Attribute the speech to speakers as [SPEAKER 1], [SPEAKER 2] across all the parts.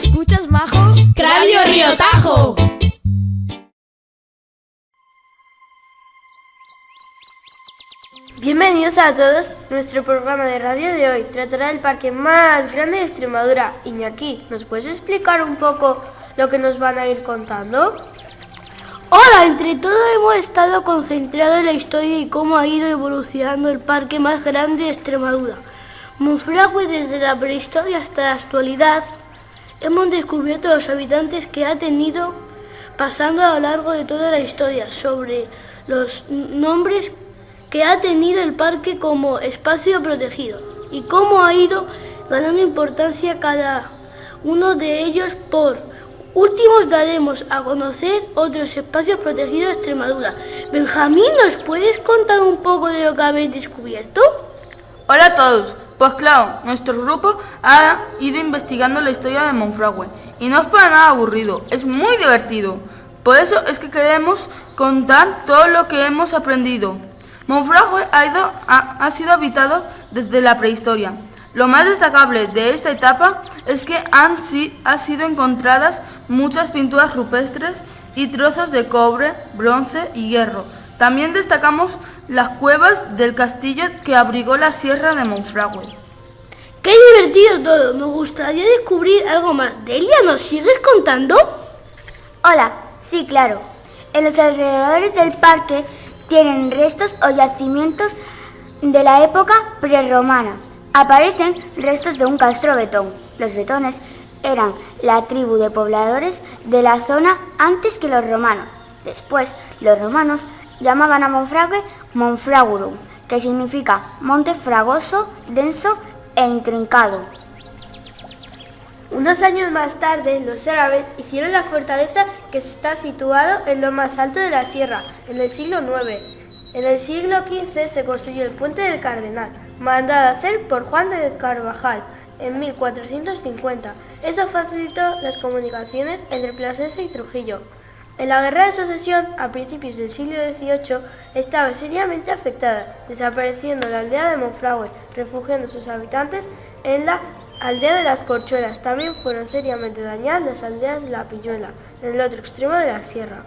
[SPEAKER 1] ¿Escuchas, majo?
[SPEAKER 2] Radio Río Tajo.
[SPEAKER 3] Bienvenidos a todos. Nuestro programa de radio de hoy tratará del parque más grande de Extremadura. Iñaki, ¿nos puedes explicar un poco lo que nos van a ir contando?
[SPEAKER 4] Hola, entre todo hemos estado concentrados en la historia y cómo ha ido evolucionando el parque más grande de Extremadura. Monfragüe, desde la prehistoria hasta la actualidad, hemos descubierto los habitantes que ha tenido pasando a lo largo de toda la historia, sobre los nombres que ha tenido el parque como espacio protegido y cómo ha ido ganando importancia cada uno de ellos. Por último, daremos a conocer otros espacios protegidos de Extremadura. Benjamín, ¿nos puedes contar un poco de lo que habéis descubierto?
[SPEAKER 5] Hola a todos. Pues claro, nuestro grupo ha ido investigando la historia de Monfragüe y no es para nada aburrido, es muy divertido. Por eso es que queremos contar todo lo que hemos aprendido. Monfragüe ha sido habitado desde la prehistoria. Lo más destacable de esta etapa es que han sido encontradas muchas pinturas rupestres y trozos de cobre, bronce y hierro. También destacamos las cuevas del castillo que abrigó la sierra de Monfragüe.
[SPEAKER 4] ¡Qué divertido todo! Nos gustaría descubrir algo más. Delia, ¿nos sigues contando?
[SPEAKER 6] Hola, sí, claro. En los alrededores del parque tienen restos o yacimientos de la época prerromana. Aparecen restos de un castro betón. Los betones eran la tribu de pobladores de la zona antes que los romanos. Después, los romanos llamaban a Monfragüe Monfragurum, que significa monte fragoso, denso e intrincado.
[SPEAKER 3] Unos años más tarde, los árabes hicieron la fortaleza que está situado en lo más alto de la sierra, en el siglo IX. En el siglo XV se construyó el puente del Cardenal, mandado hacer por Juan de Carvajal en 1450. Eso facilitó las comunicaciones entre Plasencia y Trujillo. En la Guerra de Sucesión, a principios del siglo XVIII, estaba seriamente afectada, desapareciendo la aldea de Monfragüe, refugiando a sus habitantes en la aldea de las Corchuelas. También fueron seriamente dañadas las aldeas de la Pilluela, en el otro extremo de la sierra.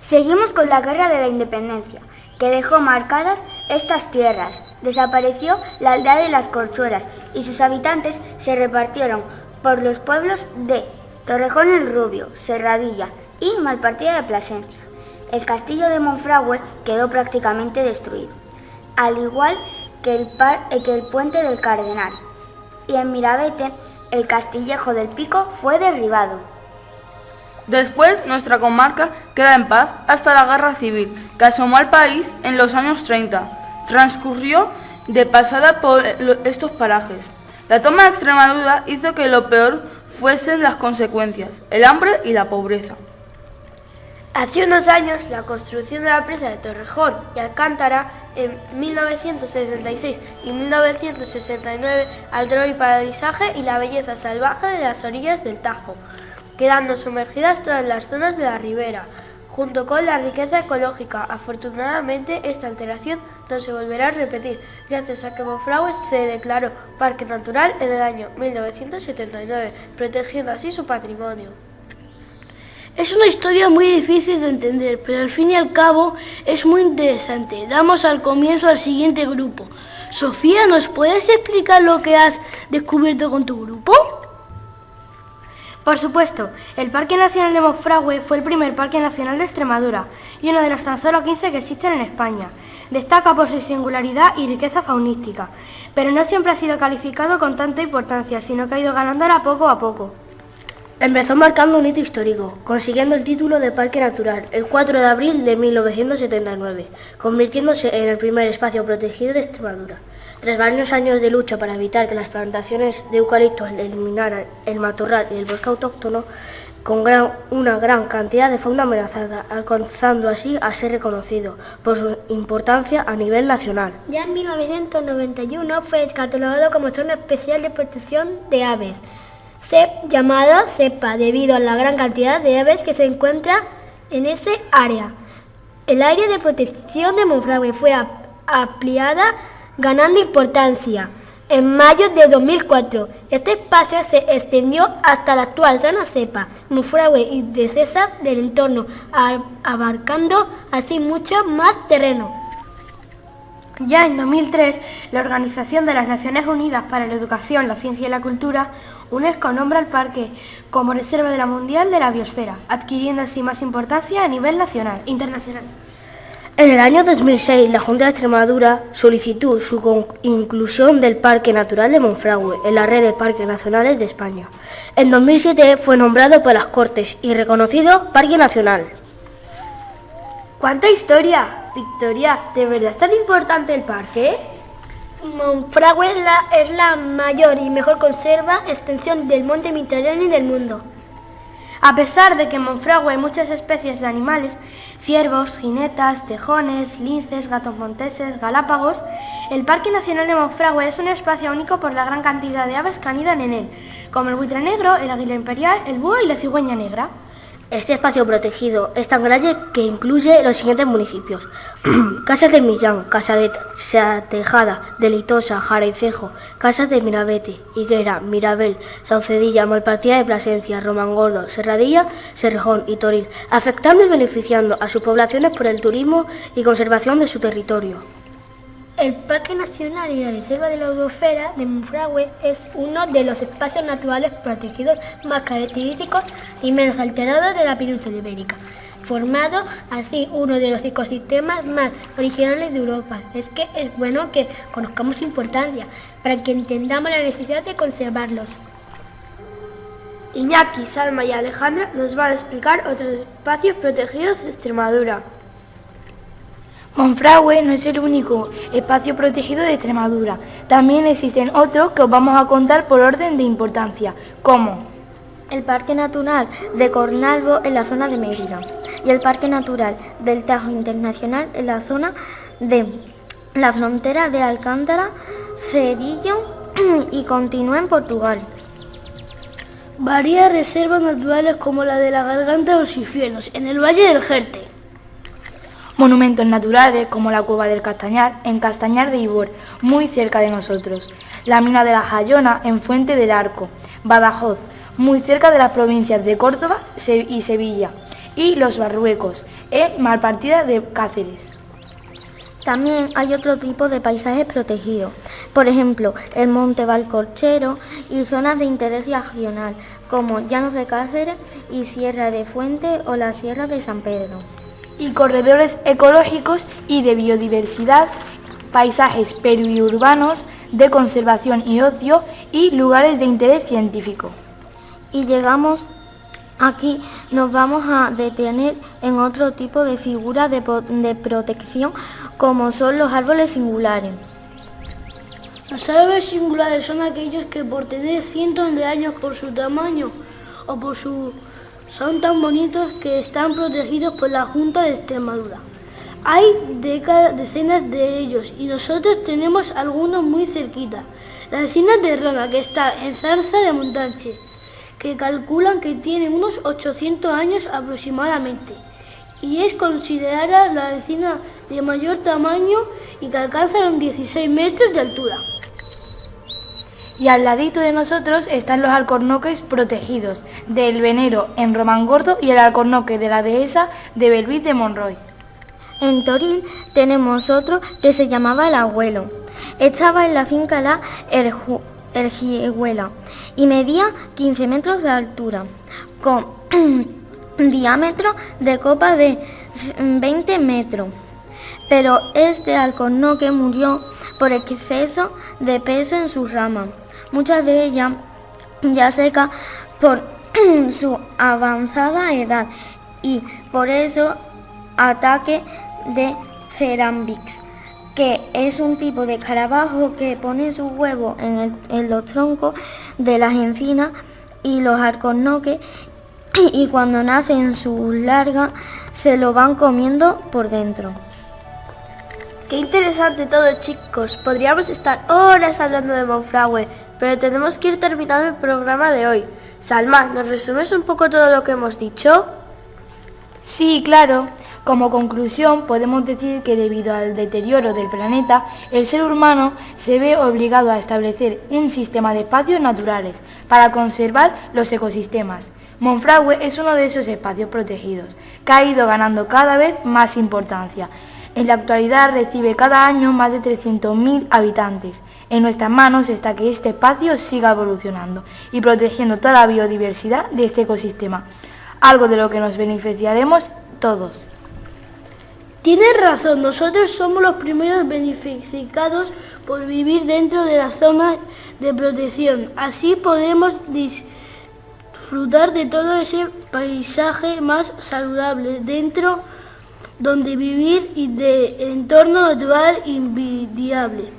[SPEAKER 6] Seguimos con la Guerra de la Independencia, que dejó marcadas estas tierras. Desapareció la aldea de las Corchuelas y sus habitantes se repartieron por los pueblos de Torrejón el Rubio, Serradilla y Malpartida de Plasencia. El castillo de Monfragüe quedó prácticamente destruido, al igual que el puente del Cardenal. Y en Mirabete, el castillejo del Pico fue derribado.
[SPEAKER 5] Después, nuestra comarca queda en paz hasta la Guerra Civil, que asomó al país en los años 30. Transcurrió de pasada por estos parajes. La toma de Extremadura hizo que lo peor fuesen las consecuencias, el hambre y la pobreza.
[SPEAKER 3] Hace unos años, la construcción de la presa de Torrejón y Alcántara en 1966 y 1969 alteró el paisaje y la belleza salvaje de las orillas del Tajo, quedando sumergidas todas las zonas de la ribera, junto con la riqueza ecológica. Afortunadamente, esta alteración no se volverá a repetir, gracias a que Monfragüe se declaró Parque Natural en el año 1979, protegiendo así su patrimonio.
[SPEAKER 4] Es una historia muy difícil de entender, pero al fin y al cabo es muy interesante. Damos al comienzo al siguiente grupo. Sofía, ¿nos puedes explicar lo que has descubierto con tu grupo?
[SPEAKER 7] Por supuesto, el Parque Nacional de Monfragüe fue el primer parque nacional de Extremadura y uno de los tan solo 15 que existen en España. Destaca por su singularidad y riqueza faunística, pero no siempre ha sido calificado con tanta importancia, sino que ha ido ganándola poco a poco.
[SPEAKER 4] Empezó marcando un hito histórico, consiguiendo el título de Parque Natural el 4 de abril de 1979, convirtiéndose en el primer espacio protegido de Extremadura. Tras varios años de lucha para evitar que las plantaciones de eucaliptos eliminaran el matorral y el bosque autóctono, con una gran cantidad de fauna amenazada, alcanzando así a ser reconocido por su importancia a nivel nacional.
[SPEAKER 8] Ya en 1991 fue catalogado como zona especial de protección de aves, llamada CEPA, debido a la gran cantidad de aves que se encuentra en ese área. El área de protección de Monfragüe fue ampliada, ganando importancia en mayo de 2004. Este espacio se extendió hasta la actual zona Cepa, Monfragüe y dehesas del entorno, abarcando así mucho más terreno.
[SPEAKER 7] Ya en 2003, la Organización de las Naciones Unidas para la Educación, la Ciencia y la Cultura, UNESCO nombra el parque como Reserva de la Mundial de la Biosfera, adquiriendo así más importancia a nivel internacional.
[SPEAKER 4] En el año 2006, la Junta de Extremadura solicitó su inclusión del Parque Natural de Monfragüe en la red de parques nacionales de España. En 2007 fue nombrado por las Cortes y reconocido Parque Nacional.
[SPEAKER 3] ¡Cuánta historia! Victoria, ¿de verdad es tan importante el parque?
[SPEAKER 8] Monfragüe es la mayor y mejor conserva extensión del monte mediterráneo del mundo.
[SPEAKER 7] A pesar de que en Monfragüe hay muchas especies de animales, ciervos, jinetas, tejones, linces, gatos monteses, galápagos, el Parque Nacional de Monfragüe es un espacio único por la gran cantidad de aves que anidan en él, como el buitre negro, el águila imperial, el búho y la cigüeña negra.
[SPEAKER 4] Este espacio protegido es tan grande que incluye los siguientes municipios: Casas de Millán, Casadet, Tejada, Delitosa, Jaraicejo, Casas de Mirabete, Higuera, Mirabel, Saucedilla, Malpartida de Plasencia, Romangordo, Serradilla, Serrejón y Toril, afectando y beneficiando a sus poblaciones por el turismo y conservación de su territorio.
[SPEAKER 8] El Parque Nacional y la Reserva de la Biosfera de Monfragüe es uno de los espacios naturales protegidos más característicos y menos alterados de la península ibérica, formado así uno de los ecosistemas más originales de Europa. Es que es bueno que conozcamos su importancia para que entendamos la necesidad de conservarlos.
[SPEAKER 3] Iñaki, Salma y Alejandra nos van a explicar otros espacios protegidos de Extremadura.
[SPEAKER 7] Monfragüe no es el único espacio protegido de Extremadura. También existen otros que os vamos a contar por orden de importancia, como
[SPEAKER 6] el Parque Natural de Cornalvo en la zona de Mérida y el Parque Natural del Tajo Internacional en la zona de la frontera de Alcántara, Cerrillo y continúa en Portugal.
[SPEAKER 4] Varias reservas naturales como la de la Garganta de los Infiernos, en el Valle del Jerte.
[SPEAKER 7] Monumentos naturales como la Cueva del Castañar, en Castañar de Ibor, muy cerca de nosotros. La mina de la Jayona, en Fuente del Arco, Badajoz, muy cerca de las provincias de Córdoba y Sevilla. Y Los Barruecos, en Malpartida de Cáceres.
[SPEAKER 6] También hay otro tipo de paisajes protegidos, por ejemplo, el Monte Valcorchero y zonas de interés regional, como Llanos de Cáceres y Sierra de Fuente o la Sierra de San Pedro.
[SPEAKER 7] Y corredores ecológicos y de biodiversidad, paisajes periurbanos de conservación y ocio y lugares de interés científico.
[SPEAKER 6] Y llegamos aquí, nos vamos a detener en otro tipo de figuras de protección como son los árboles singulares.
[SPEAKER 4] Los árboles singulares son aquellos que por tener cientos de años por su tamaño o por son tan bonitos que están protegidos por la Junta de Extremadura. Hay decenas de ellos y nosotros tenemos algunos muy cerquita. La encina de Rona, que está en Zarza de Montache, que calculan que tiene unos 800 años aproximadamente y es considerada la encina de mayor tamaño y que alcanza los 16 metros de altura.
[SPEAKER 7] Y al ladito de nosotros están los alcornoques protegidos del Venero en Romangordo y el alcornoque de la dehesa de Belvid de Monroy.
[SPEAKER 6] En Toril tenemos otro que se llamaba El Abuelo. Estaba en la finca La Ergüela y medía 15 metros de altura, con diámetro de copa de 20 metros. Pero este alcornoque murió por exceso de peso en sus ramas, muchas de ellas ya secas por su avanzada edad y por eso ataque de Cerambix, que es un tipo de escarabajo que pone su huevo en los troncos de las encinas y los alcornoques, y cuando nacen sus largas se lo van comiendo por dentro.
[SPEAKER 3] Qué interesante todo, chicos. Podríamos estar horas hablando de Monfragüe, pero tenemos que ir terminando el programa de hoy. Salma, ¿nos resumes un poco todo lo que hemos dicho?
[SPEAKER 7] Sí, claro. Como conclusión, podemos decir que debido al deterioro del planeta, el ser humano se ve obligado a establecer un sistema de espacios naturales para conservar los ecosistemas. Monfragüe es uno de esos espacios protegidos, que ha ido ganando cada vez más importancia. En la actualidad recibe cada año más de 300.000 habitantes. En nuestras manos está que este espacio siga evolucionando y protegiendo toda la biodiversidad de este ecosistema, algo de lo que nos beneficiaremos todos.
[SPEAKER 4] Tienes razón, nosotros somos los primeros beneficiados por vivir dentro de la zona de protección. Así podemos disfrutar de todo ese paisaje más saludable dentro donde vivir y de entorno natural invidiable.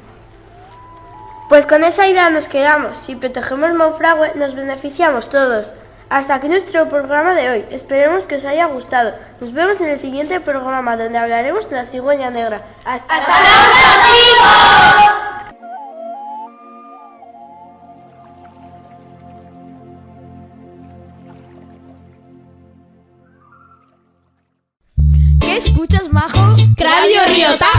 [SPEAKER 3] Pues con esa idea nos quedamos. Si protegemos Monfragüe nos beneficiamos todos. Hasta aquí nuestro programa de hoy. Esperemos que os haya gustado. Nos vemos en el siguiente programa donde hablaremos de la cigüeña negra. ¡Hasta luego, chicos!
[SPEAKER 2] ¿Qué escuchas, majo? Radio Río Tajo.